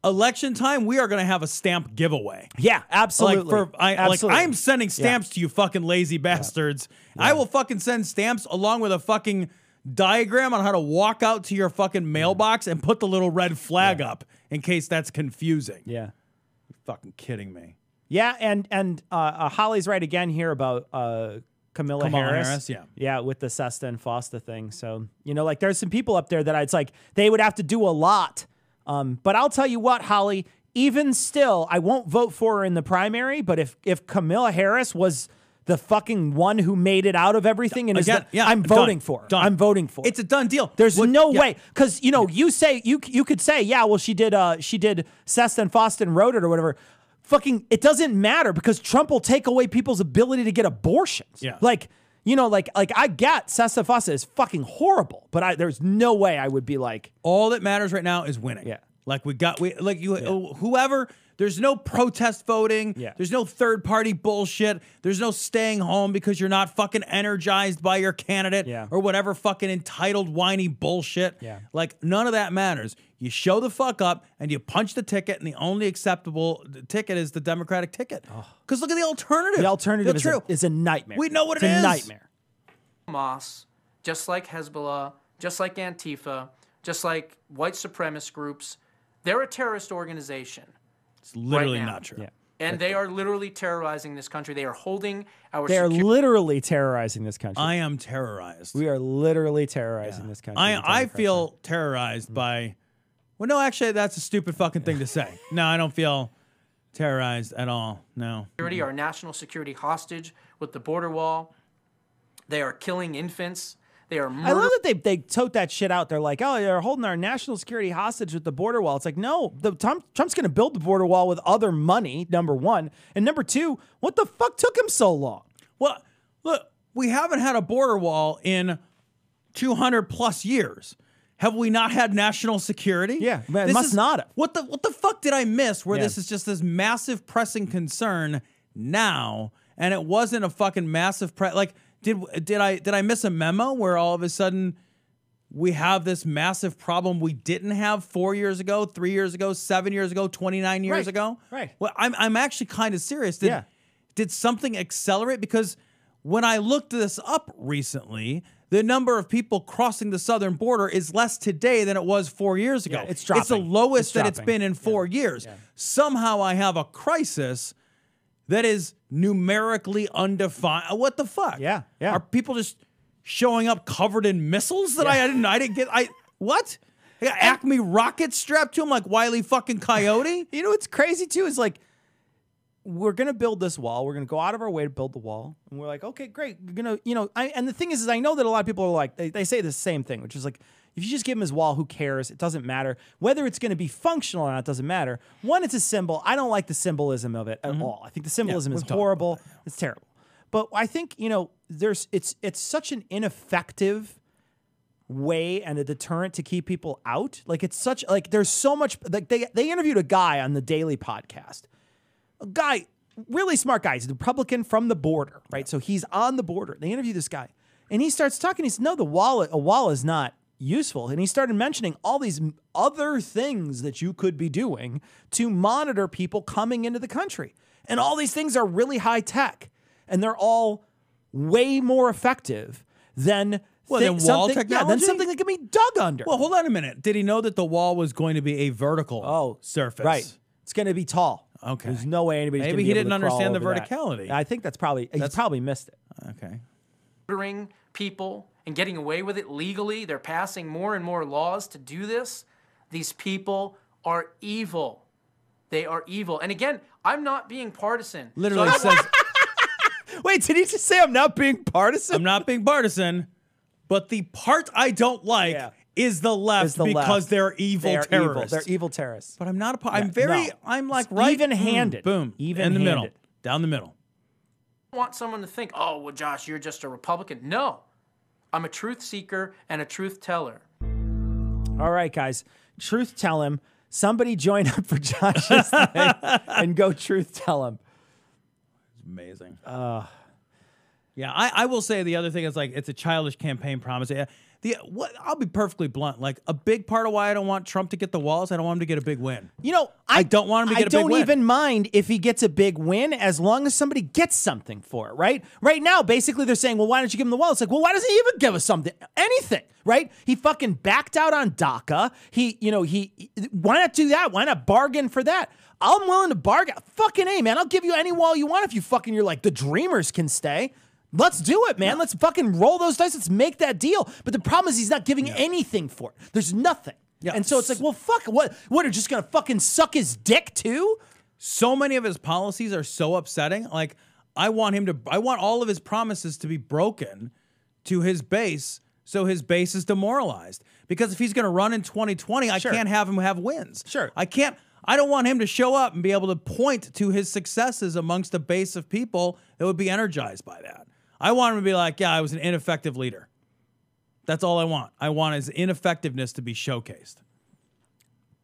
election time, we are going to have a stamp giveaway. Yeah, absolutely. I'm sending stamps to you, fucking lazy bastards. Yeah. I will fucking send stamps along with a fucking diagram on how to walk out to your fucking mailbox and put the little red flag up in case that's confusing. Yeah, you're fucking kidding me. Yeah, and Holly's right again here about Kamala Harris. Yeah, with the Sesta and Fosta thing. So, like there's some people up there that it's like they would have to do a lot. But I'll tell you what, Holly, even still, I won't vote for her in the primary, but if Kamala Harris was the fucking one who made it out of everything, and I'm voting for her. I'm voting for her. It's a done deal. There's no way. Because, you say, you could say, yeah, well, she did Sesta and Fosta and wrote it or whatever. Fucking, it doesn't matter because Trump will take away people's ability to get abortions. Yeah. Like I get Sesta Fosta is fucking horrible, but there's no way I would be like. All that matters right now is winning. Yeah. Whoever, there's no protest voting. Yeah. There's no third party bullshit. There's no staying home because you're not fucking energized by your candidate or whatever fucking entitled whiny bullshit. Yeah. Like none of that matters. You show the fuck up and you punch the ticket, and the only acceptable ticket is the Democratic ticket. Because look at the alternative. The alternative is a nightmare. We know what it's it is. It's a nightmare. Hamas, just like Hezbollah, just like Antifa, just like white supremacist groups, they're a terrorist organization. It's literally right now. not true. Yeah. And they are literally terrorizing this country. They are holding our They are literally terrorizing this country. I am terrorized. We are literally terrorizing this country. I feel terrorized by... Well, no, actually, that's a stupid fucking thing to say. No, I don't feel terrorized at all. No. Our national security hostage with the border wall. They are killing infants. They are I love that they tote that shit out. They're like, oh, they're holding our national security hostage with the border wall. It's like, no, Trump's going to build the border wall with other money, number one. And number two, what the fuck took him so long? Well, look, we haven't had a border wall in 200 plus years. Have we not had national security? Yeah, it must not have. What the fuck did I miss where this is just this massive pressing concern now, and it wasn't a fucking massive Did I miss a memo where all of a sudden we have this massive problem we didn't have 4 years ago, 3 years ago, 7 years ago, 29 years ago? Right. Well, I'm actually kind of serious. Did something accelerate? Because when I looked this up recently, the number of people crossing the southern border is less today than it was 4 years ago. Yeah, it's dropping. It's the lowest that it's been in 4 years. Yeah. Somehow I have a crisis that is numerically undefined. What the fuck? Yeah. Are people just showing up covered in missiles that I didn't get? What? They got Acme rockets strapped to them like Wile E. fucking Coyote? You know what's crazy too is like, we're going to build this wall. We're going to go out of our way to build the wall. And we're like, okay, great. We're going to, and the thing is I know that a lot of people are like, they say the same thing, which is like, if you just give him his wall, who cares? It doesn't matter. Whether it's going to be functional or not doesn't matter. One, it's a symbol. I don't like the symbolism of it at all. I think the symbolism is horrible. It's terrible. But I think, it's such an ineffective way and a deterrent to keep people out. Like it's such, like there's so much, like they interviewed a guy on the Daily podcast. A guy, really smart guy. He's a Republican from the border, right? So he's on the border. They interview this guy. And he starts talking. He says, no, a wall is not useful. And he started mentioning all these other things that you could be doing to monitor people coming into the country. And all these things are really high tech. And they're all way more effective than wall technology? Yeah, than something that can be dug under. Well, hold on a minute. Did he know that the wall was going to be a vertical surface? Right. It's going to be tall. Okay. There's no way anybody's going to be Maybe he able didn't to crawl understand the over that. verticality. I think he probably missed it. Okay. Murdering people and getting away with it legally. They're passing more and more laws to do this. These people are evil. They are evil. And again, I'm not being partisan. Literally So I- says, Wait, did he just say I'm not being partisan? I'm not being partisan, but the part I don't like Yeah. is the left Is the because left. they're evil They're terrorists. evil. They're evil terrorists. But I'm not I'm like It's right. even-handed. Boom. In the middle. Down the middle. want someone to think, oh, well, Josh, you're just a Republican. No, I'm a truth seeker and a truth teller. All right, guys. Truth tell him. Somebody join up for Josh's thing and go truth tell him. Amazing. Yeah, I will say the other thing is like it's a childish campaign promise. Yeah, I'll be perfectly blunt. Like a big part of why I don't want Trump to get the walls, I don't want him to get a big win. You know, I don't want him to get a big win. I don't even mind if he gets a big win as long as somebody gets something for it, right? Right now, basically they're saying, well, why don't you give him the wall? It's like, well, why doesn't he even give us something? Anything, right? He fucking backed out on DACA. Why not do that? Why not bargain for that? I'm willing to bargain. Fucking A, man. I'll give you any wall you want if you're like, the Dreamers can stay. Let's do it, man. Let's fucking roll those dice. Let's make that deal. But the problem is he's not giving anything for it. There's nothing. Yeah. And so it's like, well, fuck, what are just gonna fucking suck his dick too? So many of his policies are so upsetting. Like I want all of his promises to be broken to his base, so his base is demoralized. Because if he's going to run in 2020, I can't have him have wins. Sure. I don't want him to show up and be able to point to his successes amongst a base of people that would be energized by that. I want him to be like, yeah, I was an ineffective leader. That's all I want. I want his ineffectiveness to be showcased.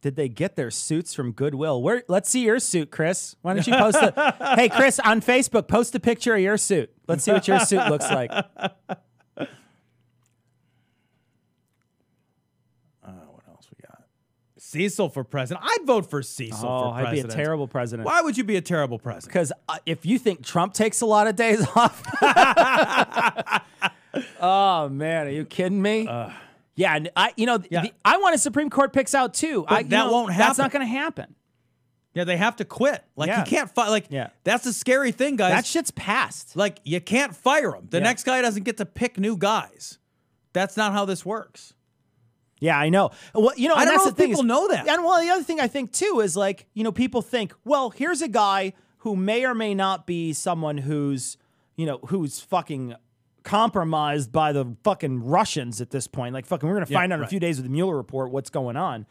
Did they get their suits from Goodwill? Let's see your suit, Chris. Why don't you post Hey, Chris, on Facebook, post a picture of your suit. Let's see what your suit looks like. What else we got? Cecil for president. I'd vote for Cecil for I'd president. be a terrible president. Why would you be a terrible president? Because if you think Trump takes a lot of days off. Oh, man. Are you kidding me? Yeah. And I want a Supreme Court picks out too. That won't happen. That's not going to happen. Yeah, they have to quit. Like Yeah. you can't fire. Like Yeah. that's the scary thing, guys. That shit's passed. Like you can't fire him. The Yeah. next guy doesn't get to pick new guys. That's not how this works. Yeah, I know. Well, I don't that's know the if thing people know that. And well, the other thing I think too is like, people think, well, here's a guy who may or may not be someone who's fucking compromised by the fucking Russians at this point. Like fucking, we're gonna find out in a few days with the Mueller report what's going on.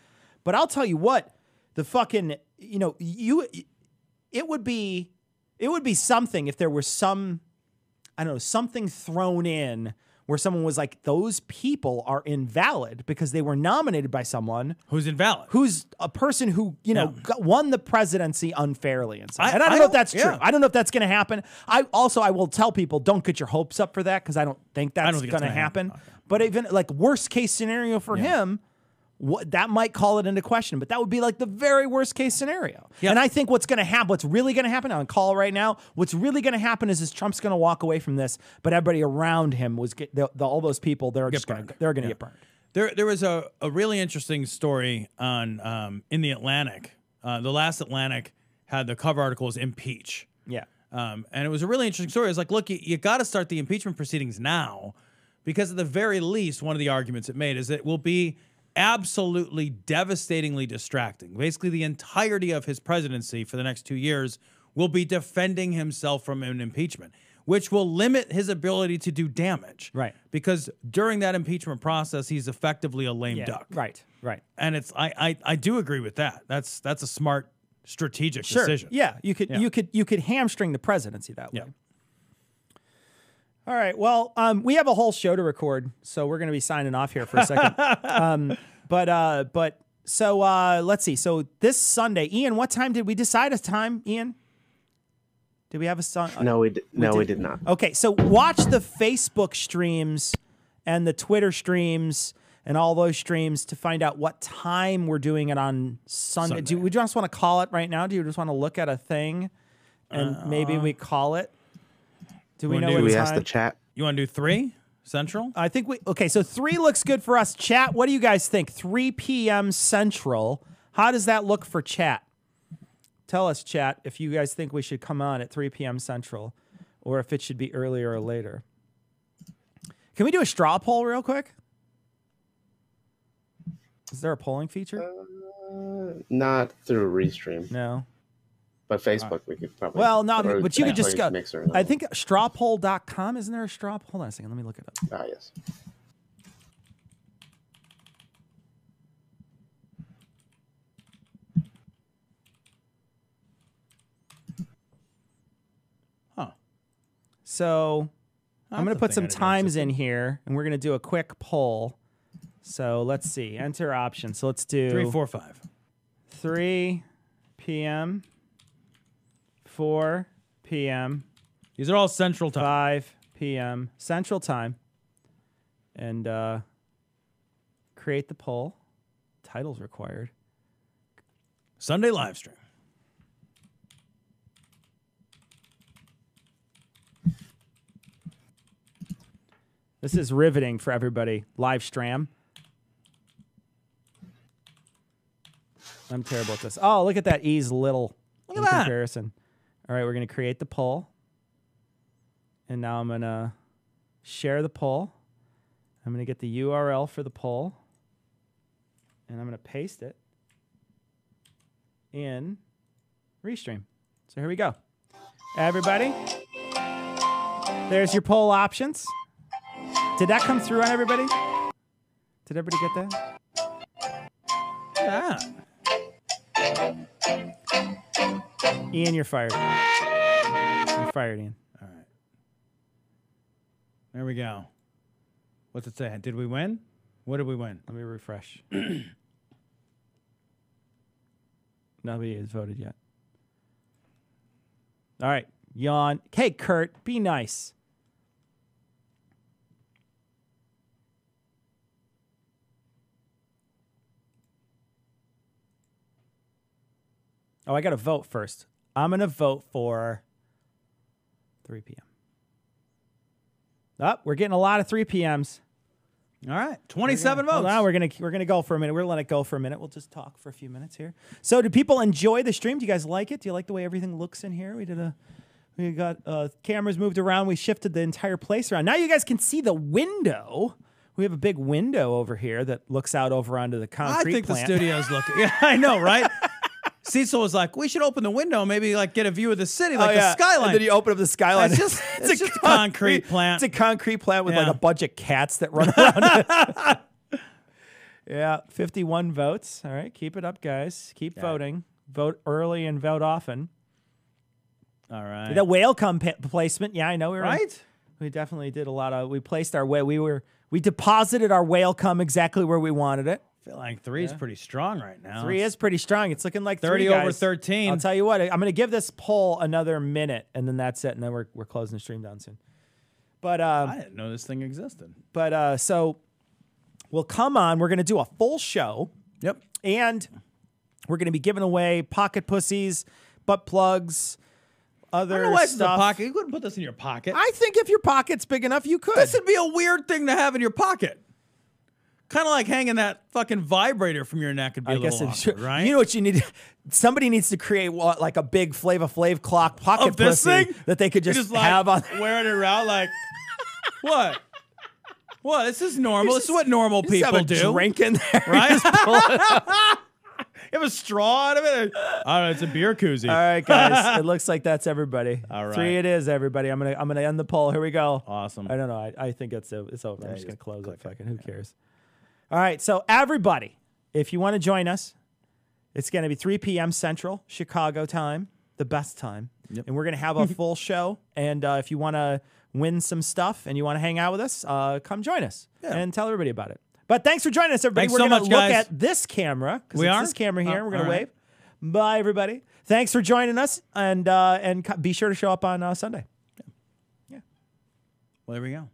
But I'll tell you what, the fucking, it would be something if there were some, I don't know, something thrown in where someone was like, those people are invalid because they were nominated by someone Who's invalid? who's a person who, won the presidency unfairly. And I don't I know if don't- that's true. yeah. I don't know if that's going to happen. I will tell people, don't get your hopes up for that because I don't think that's don't think it's going to gonna happen. happen. Okay. But even like worst case scenario for him, that might call it into question, but that would be like the very worst case scenario. Yeah. And I think what's really going to happen on call right now, what's really going to happen is Trump's going to walk away from this, but everybody around him all those people, they're going to get burned. There was a really interesting story on in the Atlantic. The last Atlantic had the cover article was impeach. Yeah. And it was a really interesting story. It's like, look, you got to start the impeachment proceedings now because at the very least, one of the arguments it made is it will be absolutely devastatingly distracting. Basically, the entirety of his presidency for the next 2 years will be defending himself from an impeachment, which will limit his ability to do damage. Right. Because during that impeachment process, he's effectively a lame duck. Right. And it's I do agree with that. That's a smart strategic decision. Yeah, you could hamstring the presidency that way. Yeah. All right. Well, we have a whole show to record, so we're going to be signing off here for a second. So let's see. So this Sunday, Ian, what time did we decide a time, Ian? Did we have a song? No, we did not. Okay, so watch the Facebook streams and the Twitter streams and all those streams to find out what time we're doing it on Sunday. Do we just want to call it right now? Do you just want to look at a thing and maybe we call it? Do we know what Do we time? ask the chat? You want to do 3 Central? I think so 3 looks good for us. Chat, what do you guys think? 3 p.m. Central. How does that look for chat? Tell us, chat, if you guys think we should come on at 3 p.m. Central or if it should be earlier or later. Can we do a straw poll real quick? Is there a polling feature? Not through Restream, No. but Facebook we could probably. Well, no, or but you could just go. Mixer. I think strawpoll.com. Isn't there a straw? Hold on a second. Let me look it up. Ah, yes. Huh. So I'm going to That's put the some thing I didn't times notice. in here, and we're going to do a quick poll. So let's see. Enter options. So let's do 3, 4, 5. 3 p.m., 4 p.m., These are all Central Time. 5 p.m. Central Time. And create the poll. Titles required. Sunday live stream. This is riveting for everybody. Live stream. I'm terrible at this. Oh, look at that ease little Look in at that. comparison. All right, we're going to create the poll. And now I'm going to share the poll. I'm going to get the URL for the poll. And I'm going to paste it in Restream. So here we go. Everybody, there's your poll options. Did that come through on everybody? Did everybody get that? Yeah. Ian, you're fired. You're fired, Ian. All right. There we go. What's it say? Did we win? What did we win? Let me refresh. Nobody has voted yet. All right. Yawn. Hey, Kurt, be nice. Oh, I got to vote first. I'm going to vote for 3 p.m. Oh, we're getting a lot of 3 p.m.s. All right. 27 votes. Now we're gonna go for a minute. We're gonna let it go for a minute. We'll just talk for a few minutes here. So, do people enjoy the stream? Do you guys like it? Do you like the way everything looks in here? We got cameras moved around. We shifted the entire place around. Now you guys can see the window. We have a big window over here that looks out over onto the concrete I think plant. the studio's looking. Yeah, I know, right? Cecil was like, we should open the window, and maybe like get a view of the city, like the skyline. And then you open up the skyline. It's just a concrete plant. It's a concrete plant with like Yeah. a bunch of cats that run around it. Yeah, 51 votes. All right, keep it up, guys. Keep voting. Vote early and vote often. All right. The Whalecom placement. Yeah, I know. Right? We definitely did a lot of. We placed our we deposited our Whalecom exactly where we wanted it. I feel like 3 is pretty strong right now. 3 is pretty strong. It's looking like 30 3 over guys. 13. I'll tell you what. I'm going to give this poll another minute, and then that's it. And then we're closing the stream down soon. But I didn't know this thing existed. so we'll come on. We're going to do a full show. Yep. And we're going to be giving away pocket pussies, butt plugs, other I don't know why it's in the stuff. pocket. You couldn't put this in your pocket. I think if your pocket's big enough, you could. This would be a weird thing to have in your pocket. Kind of like hanging that fucking vibrator from your neck would be a little awkward, right? You know what you need? Somebody needs to create like a big Flava Flav clock pocket Of this pussy thing? that they could You just like, have on. wearing it around like, what? What? This is normal. This is what normal Just have people a do. drink in there. Right? You have a straw out of it? I don't know. It's a beer koozie. All right, guys. It looks like that's everybody. All right. 3 it is, everybody. I'm gonna end the poll. Here we go. Awesome. I don't know. I think it's over. I'm just you gonna close it. click it. Fucking who cares? All right. So everybody, if you want to join us, it's gonna be 3 p.m. Central Chicago time, the best time, and we're gonna have a full show. And if you want to win some stuff and you want to hang out with us, come join us and tell everybody about it. But thanks for joining us, everybody. Thanks we're so gonna much, look guys. at this camera because We it's are? this camera here. We're gonna all right. wave. Bye, everybody. Thanks for joining us, and be sure to show up on Sunday. Well, there we go.